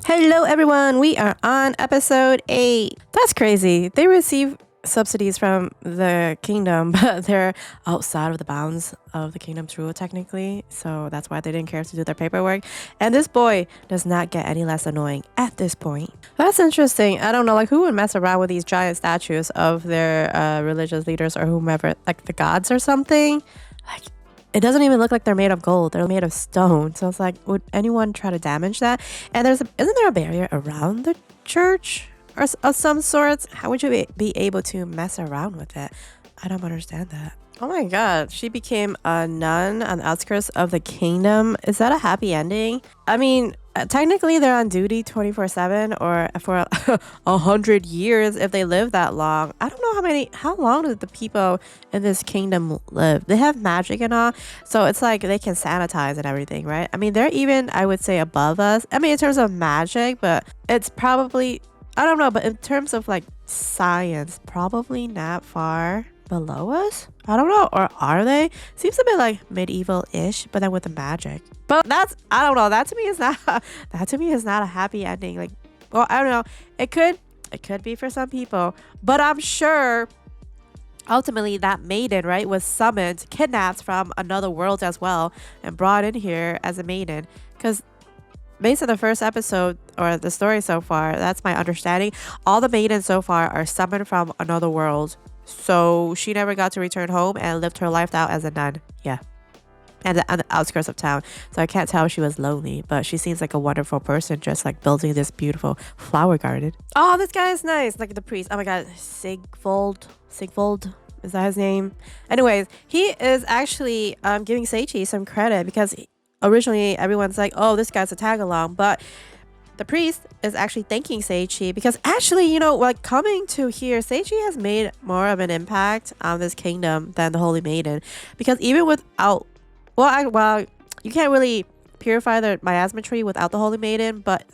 Hello, everyone. We are on episode 8. That's crazy. They receive subsidies from the kingdom, but they're outside of the bounds of the kingdom's rule, technically. So that's why they didn't care to do their paperwork. And this boy does not get any less annoying at this point. That's interesting. I don't know, like, who would mess around with these giant statues of their religious leaders or whomever, like the gods or something? Like, it doesn't even look like they're made of gold. They're made of stone. So it's like, would anyone try to damage that? And isn't there a barrier around the church or of some sorts? How would you be able to mess around with it? I don't understand that. Oh my god, she became a nun on the outskirts of the kingdom. Is that a happy ending? I mean, technically they're on duty 24/7 or for 100 years if they live that long. I don't know how long do the people in this kingdom live? They have magic and all, so it's like they can sanitize and everything, right? I mean, they're even, I would say, above us. I mean, in terms of magic, but it's probably, I don't know, but in terms of like science, probably not far below us. I don't know, or are they? Seems a bit like medieval-ish, but then with the magic. But that's, I don't know, that to me is not that to me is not a happy ending. Like, well, I don't know, it could be for some people, but I'm sure ultimately that maiden, right, was summoned, kidnapped from another world as well, and brought in here as a maiden. Because based on the first episode or the story so far, that's my understanding, all the maidens so far are summoned from another world. So she never got to return home and lived her life out as a nun. Yeah. And on the outskirts of town. So I can't tell if she was lonely, but she seems like a wonderful person, just like building this beautiful flower garden. Oh, this guy is nice. Like the priest. Oh my god. Sigvold. Is that his name? Anyways, he is actually giving Seichi some credit because originally everyone's like, oh, this guy's a tag along. But the priest is actually thanking Seichi because actually, like coming to here, Seichi has made more of an impact on this kingdom than the Holy Maiden. Because even without, well, you can't really purify the miasma tree without the Holy Maiden, but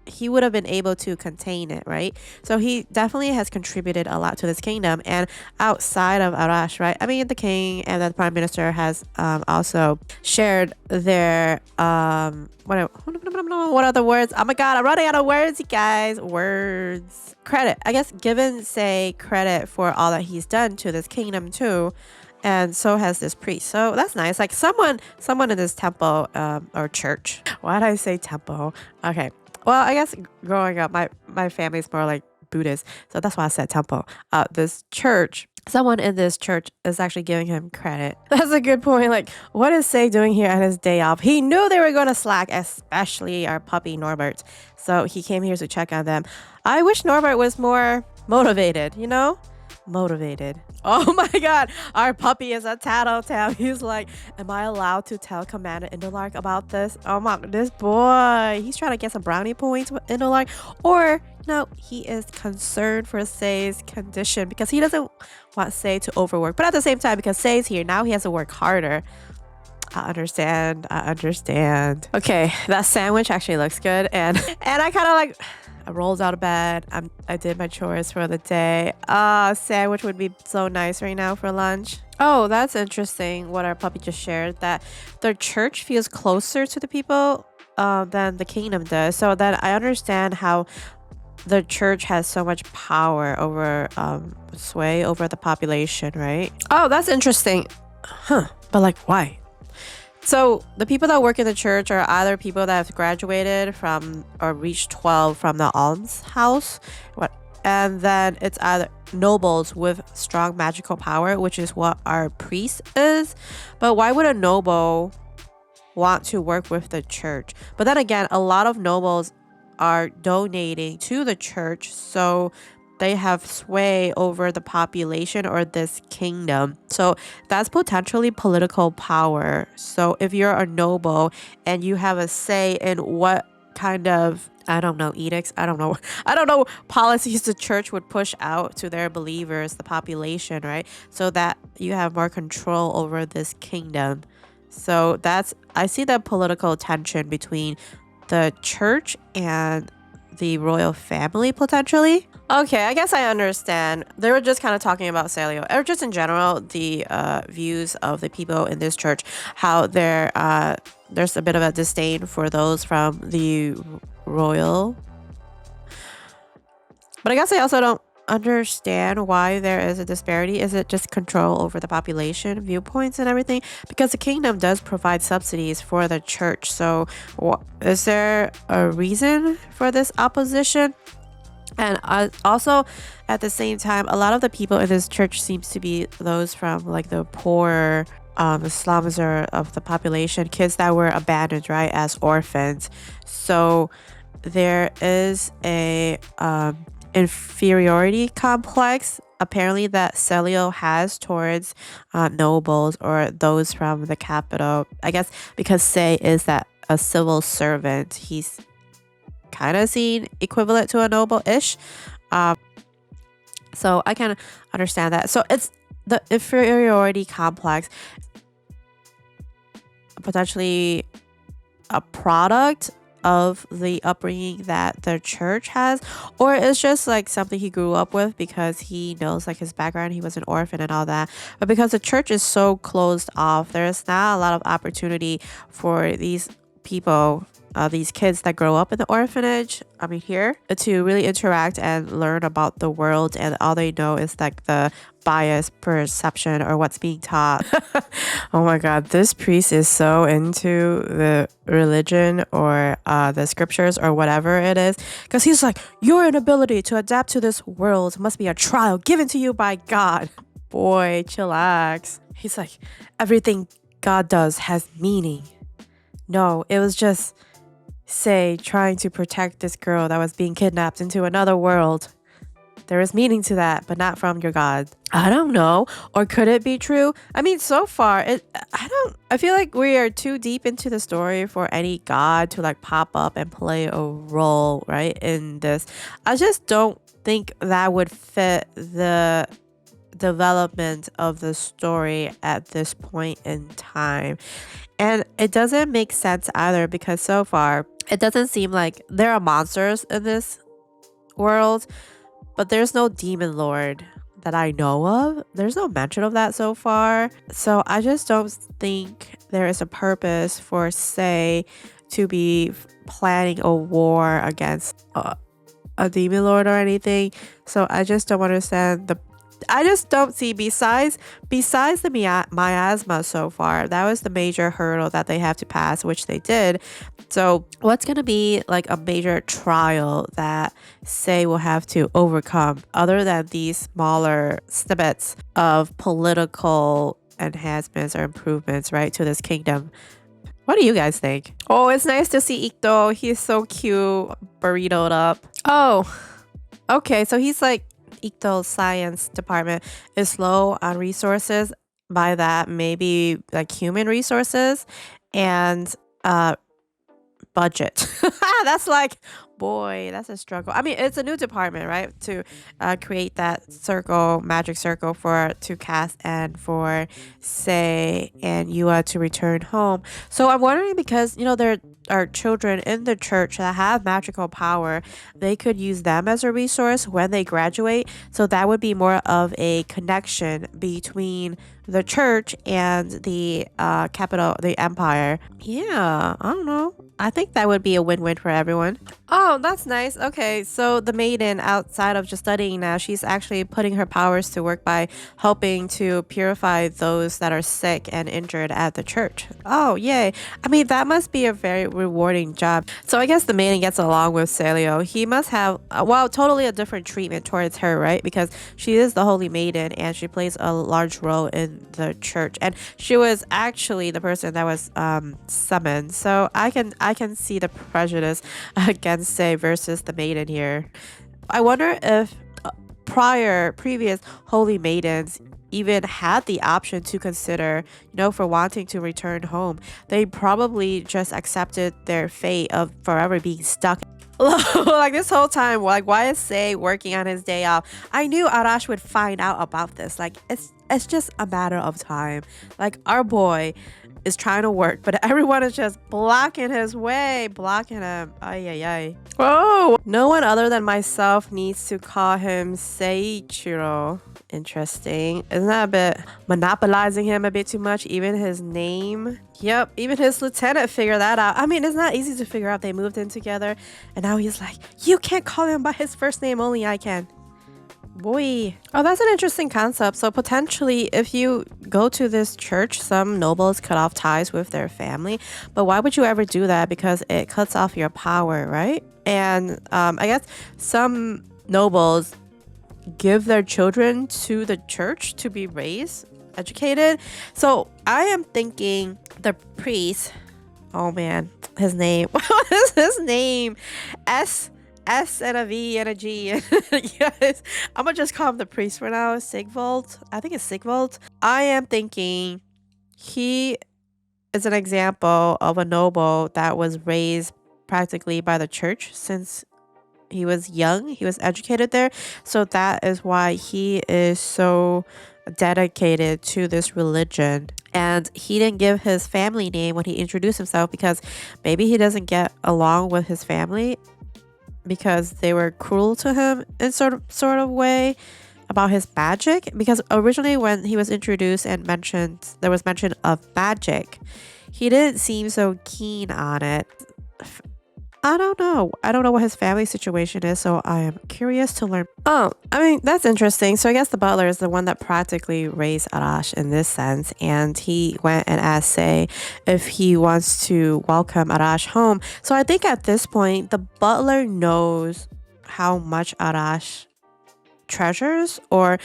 he would have been able to contain it, right? So he definitely has contributed a lot to this kingdom. And outside of Arash, right? I mean, the king and the prime minister has also shared their what other words? Oh my god, I'm running out of words, you guys. Words. Credit. I guess given, say, credit for all that he's done to this kingdom too. And so has this priest. So that's nice. Like someone in this temple or church. Why did I say temple? Okay. Well, I guess growing up, my family's more like Buddhist, so that's why I said temple. This church, someone in this church is actually giving him credit. That's a good point. Like, what is Sei doing here on his day off? He knew they were going to slack, especially our puppy Norbert. So he came here to check on them. I wish Norbert was more motivated, motivated. Oh my god, our puppy is a tattletale. He's like, am I allowed to tell Commander Indolark about this? Oh my, this boy, he's trying to get some brownie points with Indolark. Or no, he is concerned for Sei's condition because he doesn't want Sei to overwork. But at the same time, because Sei's here, now he has to work harder. I understand. Okay, that sandwich actually looks good, and I kind of like, I rolled out of bed. I did my chores for the day. Sandwich would be so nice right now for lunch. Oh, that's interesting what our puppy just shared, that the church feels closer to the people than the kingdom does. So then I understand how the church has so much power over sway over the population, right? Oh, that's interesting. Huh. But like, why? So the people that work in the church are either people that have graduated from or reached 12 from the alms house, and then it's either nobles with strong magical power, which is what our priest is. But why would a noble want to work with the church? But then again, a lot of nobles are donating to the church, so they have sway over the population or this kingdom. So that's potentially political power. So if you're a noble and you have a say in what kind of, I don't know, edicts, I don't know policies the church would push out to their believers, the population, right? So that you have more control over this kingdom. So I see the political tension between the church and the royal family potentially. Okay, I guess I understand. They were just kind of talking about Celio, or just in general, the views of the people in this church, how there's a bit of a disdain for those from the royal. But I guess I also don't understand why there is a disparity. Is it just control over the population, viewpoints, and everything? Because the kingdom does provide subsidies for the church. So, is there a reason for this opposition? And also, at the same time, a lot of the people in this church seems to be those from like the poor slums or of the population, kids that were abandoned, right, as orphans. So there is a inferiority complex apparently that Celio has towards nobles or those from the capital. I guess because Sei is that a civil servant, he's kind of seen equivalent to a noble-ish. So I can understand that. So it's the inferiority complex, potentially a product of the upbringing that the church has, or it's just like something he grew up with because he knows like his background, he was an orphan and all that. But because the church is so closed off, there's not a lot of opportunity for these people, these kids that grow up in the orphanage, here, to really interact and learn about the world, and all they know is like the biased perception or what's being taught. Oh my god, this priest is so into the religion or the scriptures or whatever it is, because he's like, your inability to adapt to this world must be a trial given to you by God. Boy, chillax. He's like, everything God does has meaning. No, it was just Sei trying to protect this girl that was being kidnapped into another world. There is meaning to that, but not from your God. I don't know. Or could it be true? So far, I feel like we are too deep into the story for any God to like pop up and play a role, right, in this. I just don't think that would fit the development of the story at this point in time. And it doesn't make sense either, because so far it doesn't seem like there are monsters in this world, but there's no demon lord that I know of. There's no mention of that so far. So I just don't think there is a purpose for Sei to be planning a war against a demon lord or anything. So I just don't understand I just don't see, besides the miasma so far, that was the major hurdle that they have to pass, which they did. So what's going to be like a major trial that Sei will have to overcome other than these smaller snippets of political enhancements or improvements, right, to this kingdom? What do you guys think? Oh, it's nice to see Ikto. He's so cute, burritoed up. Oh, okay. So he's like, Ikto's science department is low on resources. By that, maybe like human resources and budget. That's like, boy, that's a struggle. It's a new department, right? To create that magic circle to cast and for Sei and Yua to return home. So I'm wondering, because there are children in the church that have magical power, they could use them as a resource when they graduate. So that would be more of a connection between the church and the capital, the empire. Yeah, I don't know. I think that would be a win-win for everyone. Oh, that's nice. Okay, so the maiden, outside of just studying now, she's actually putting her powers to work by helping to purify those that are sick and injured at the church. Oh, yay. That must be a very rewarding job. So I guess the maiden gets along with Celio. He must have, totally a different treatment towards her, right? Because she is the holy maiden and she plays a large role in the church. And she was actually the person that was summoned. So I can see the prejudice against Sei versus the maiden here. I wonder if previous holy maidens even had the option to consider, for wanting to return home. They probably just accepted their fate of forever being stuck. Like this whole time, like, why is Sei working on his day off? I knew Arash would find out about this. Like, it's just a matter of time. Like, our boy, is trying to work, but everyone is just blocking his way, blocking him. Ay, ay, ay. Oh, no one other than myself needs to call him Seiichiro. Interesting. Isn't that a bit monopolizing him a bit too much? Even his name. Yep, even his lieutenant figured that out. I mean, it's not easy to figure out. They moved in together, and now he's like, you can't call him by his first name, only I can. Boy. Oh, that's an interesting concept. So potentially, if you go to this church, some nobles cut off ties with their family. But why would you ever do that? Because it cuts off your power, right? And I guess some nobles give their children to the church to be raised, educated. So I am thinking the priest. Oh man, his name. What is his name? S and a V and a G. Yes, I'm gonna just call him the priest for now. Sigvald. I think it's Sigvald. I am thinking he is an example of a noble that was raised practically by the church since he was young. He was educated there. So that is why he is so dedicated to this religion. And he didn't give his family name when he introduced himself because maybe he doesn't get along with his family because they were cruel to him in sort of way about his magic. Because originally when he was introduced and there was mention of magic, he didn't seem so keen on it. I don't know what his family situation is, so I am curious to learn. Oh, I mean, that's interesting. So I guess the butler is the one that practically raised Arash in this sense, and he went and asked Sei if he wants to welcome Arash home. So I think at this point, the butler knows how much Arash treasures, or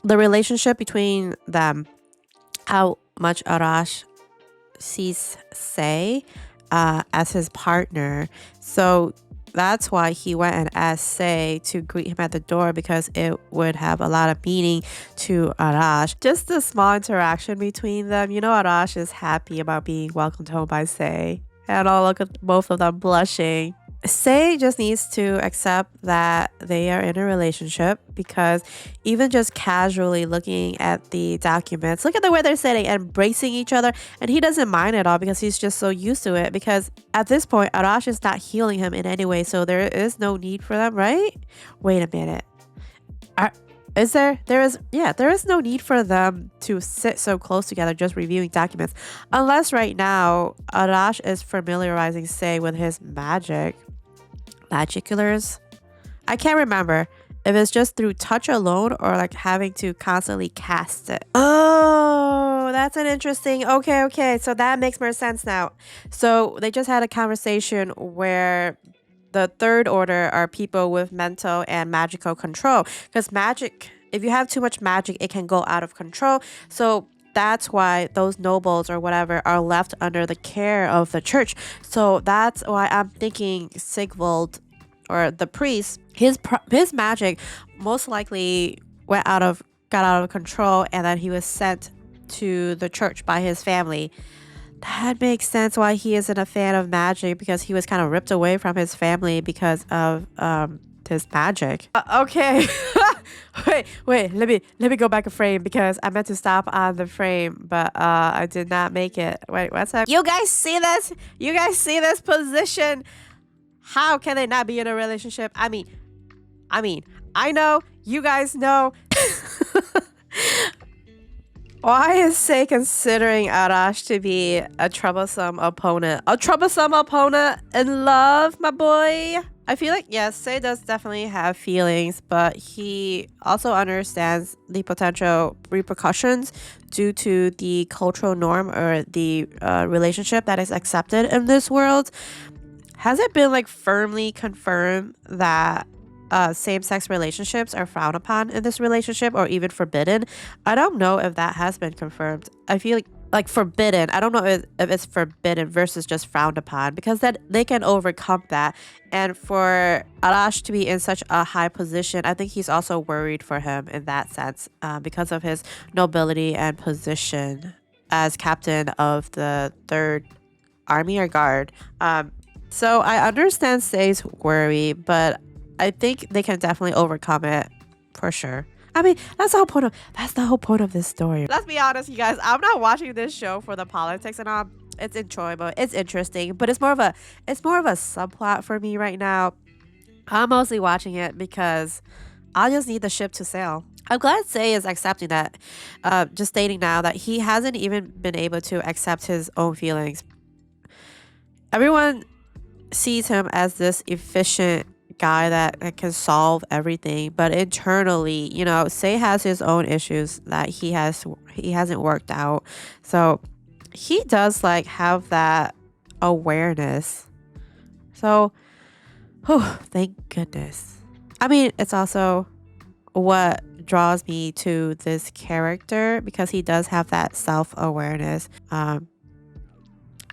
the relationship between them, how much Arash sees Sei as his partner. So that's why he went and asked Sei to greet him at the door, because it would have a lot of meaning to Arash. Just a small interaction between them. You know, Arash is happy about being welcomed home by Sei. And I'll look at both of them blushing. Sei just needs to accept that they are in a relationship, because even just casually looking at the documents, look at the way they're sitting, embracing each other, and he doesn't mind at all because he's just so used to it. Because at this point, Arash is not healing him in any way, so there is no need for them, right? Wait a minute. Is there? There is no need for them to sit so close together just reviewing documents. Unless right now, Arash is familiarizing Sei with his magiculars. I can't remember if it's just through touch alone or like having to constantly cast it. Oh, that's an interesting. Okay. So that makes more sense now. So they just had a conversation where the third order are people with mental and magical control, because magic, if you have too much magic, it can go out of control. So that's why those nobles or whatever are left under the care of the church. So that's why I'm thinking Sigvald, or the priest, his magic most likely got out of control, and then he was sent to the church by his family. That makes sense why he isn't a fan of magic, because he was kind of ripped away from his family because of his magic. Okay. wait, let me go back a frame, because I meant to stop on the frame, but I did not make it. Wait, what's up? You guys see this? You guys see this position? How can they not be in a relationship? I mean, I know, you guys know. Why is Sei considering Arash to be a troublesome opponent? A troublesome opponent in love, my boy? I feel like, yes, Sei does definitely have feelings, but he also understands the potential repercussions due to the cultural norm or the relationship that is accepted in this world. Has it been like firmly confirmed that same-sex relationships are frowned upon in this relationship, or even forbidden? I don't know if that has been confirmed. I feel like forbidden. I don't know if it's forbidden versus just frowned upon, because then they can overcome that. And for Arash to be in such a high position, I think he's also worried for him in that sense, because of his nobility and position as captain of the 3rd Army or Guard. So I understand Sei's worry, but I think they can definitely overcome it for sure. I mean, that's the whole point of this story. Let's be honest, you guys. I'm not watching this show for the politics and all. It's enjoyable. It's interesting, but it's more of a subplot for me right now. I'm mostly watching it because I just need the ship to sail. I'm glad Say is accepting that. Just stating now that he hasn't even been able to accept his own feelings. Everyone sees him as this efficient guy that can solve everything, but internally, you know, Say has his own issues that he hasn't worked out. So he does like have that awareness. So, oh, thank goodness. I mean, it's also what draws me to this character because he does have that self-awareness.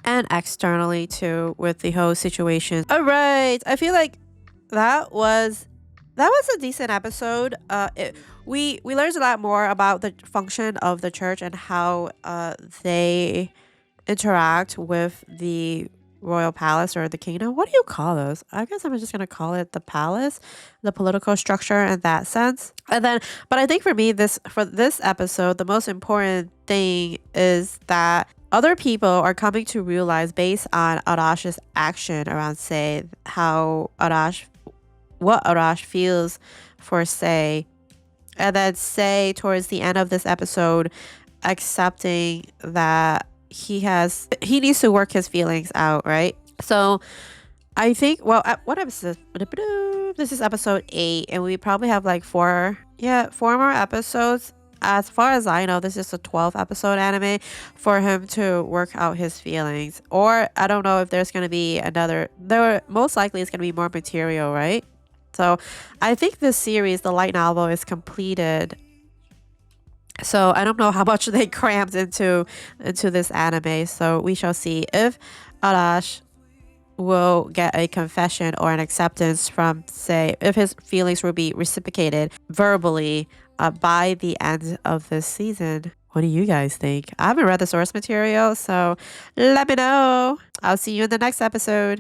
And externally too with the whole situation. All right, I feel like that was a decent episode. We learned a lot more about the function of the church and how they interact with the royal palace or the kingdom. What do you call those? I guess I'm just gonna call it the palace, the political structure in that sense. And then, but I think for me, for this episode, the most important thing is that other people are coming to realize based on Arash's action around Say what Arash feels for Say, and then Say towards the end of this episode accepting that he needs to work his feelings out, right? So I think, well, what episode? This is episode 8, and we probably have like 4 more episodes. As far as I know, this is a 12 episode anime for him to work out his feelings. Or I don't know if there's going to be most likely it's going to be more material, right? So I think this series, the light novel, is completed. So I don't know how much they crammed into this anime. So we shall see if Arash will get a confession or an acceptance from Say, if his feelings will be reciprocated verbally by the end of this season. What do you guys think? I haven't read the source material, so let me know. I'll see you in the next episode.